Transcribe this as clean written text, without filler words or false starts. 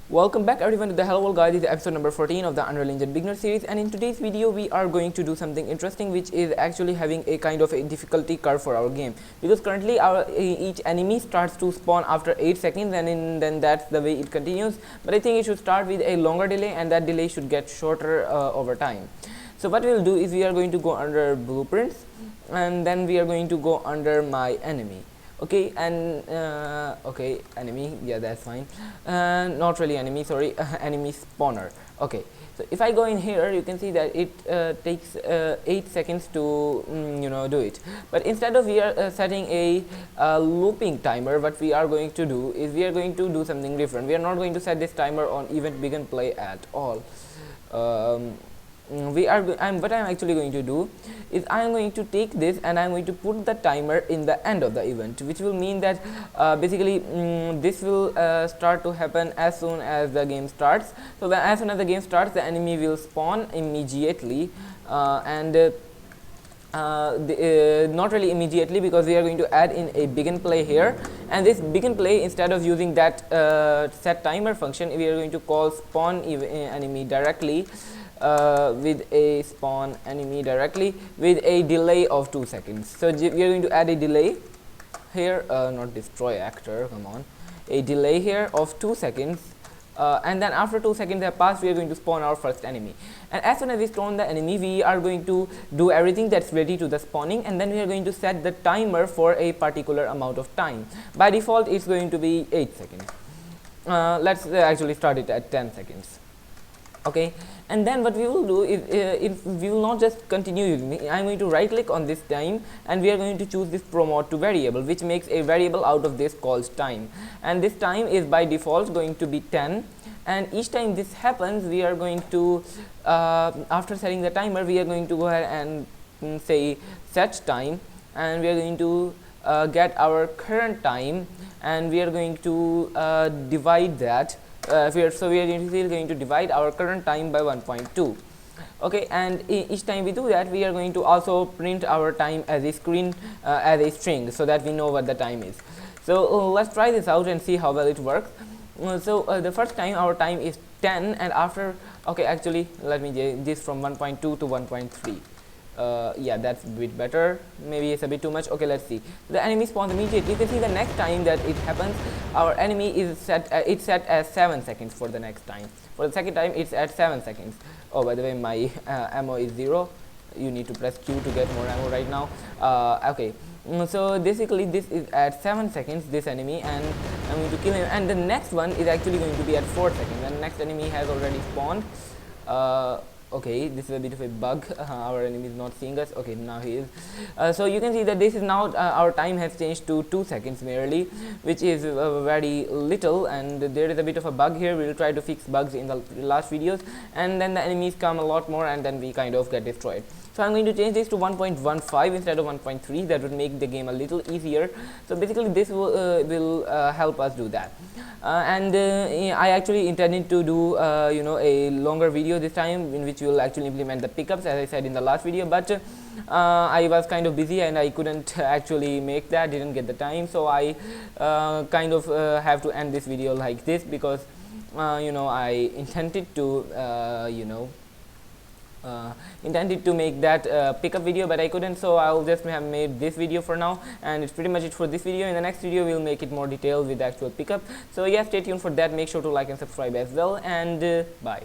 Welcome back everyone to the Hello World Guide. This is episode number 14 of the Unreal Engine Beginner series, and in today's video we are going to do something interesting, which is actually having a kind of a difficulty curve for our game, because currently each enemy starts to spawn after 8 seconds, and then that's the way it continues. But I think it should start with a longer delay, and that delay should get shorter over time. So what we will do is we are going to go under blueprints, and then we are going to go under my enemy. Okay, and okay, enemy, yeah, that's fine. Not really enemy, sorry, enemy spawner. Okay, so if I go in here, you can see that it takes 8 seconds to do it. But instead of we are setting a looping timer, what we are going to do is we are going to do something different. We are not going to set this timer on event begin play at all. What I'm actually going to do is I'm going to take this and I'm going to put the timer in the end of the event, which will mean that basically this will start to happen as soon as the game starts. So as soon as the game starts, the enemy will spawn immediately, not really immediately, because we are going to add in a begin play here, and this begin play, instead of using that set timer function, we are going to call spawn enemy directly with a spawn enemy directly with a delay of 2 seconds. So we are going to add a delay here, not destroy actor, come on, a delay here of 2 seconds, and then after 2 seconds have passed, we are going to spawn our first enemy. And as soon as we spawn the enemy, we are going to do everything that's ready to the spawning, and then we are going to set the timer for a particular amount of time. By default it's going to be 8 seconds. Let's actually start it at 10 seconds. Okay, and then what we will do is if we will not just continue using it, I'm going to right click on this time, and we are going to choose this promote to variable, which makes a variable out of this called time, and this time is by default going to be 10. And each time this happens, we are going to after setting the timer, we are going to go ahead and say set time, and we are going to get our current time, and we are going to divide that. So we are going to divide our current time by 1.2. Okay, and each time we do that, we are going to also print our time as a as a string, so that we know what the time is. So let's try this out and see how well it works. The first time our time is 10, and after, okay, actually let me change this from 1.2 to 1.3. Yeah, that's a bit better. Maybe it's a bit too much. Okay, let's see. The enemy spawns immediately. You can see the next time that it happens, our enemy is set it's set as 7 seconds for the next time. For the second time it's at 7 seconds. Oh, by the way, my ammo is 0. You need to press Q to get more ammo right now. Okay, so basically this is at 7 seconds, this enemy, and I'm going to kill him. And the next one is actually going to be at 4 seconds, and the next enemy has already spawned. Okay, this is a bit of a bug. Our enemy is not seeing us. Okay, now he is. So you can see that this is now our time has changed to 2 seconds merely, which is very little, and there is a bit of a bug here. We will try to fix bugs in the last videos, and then the enemies come a lot more, and then we kind of get destroyed. So I'm going to change this to 1.15 instead of 1.3. That would make the game a little easier. So basically this will help us do that. I actually intended to do a longer video this time, in which we will actually implement the pickups, as I said in the last video, but I was kind of busy and I couldn't actually make that, didn't get the time. So I kind of have to end this video like this, because I intended to make that pickup video, but I couldn't, so I'll just have made this video for now, and it's pretty much it for this video. In the next video we'll make it more detailed with actual pickup. So yeah, stay tuned for that. Make sure to like and subscribe as well, and bye.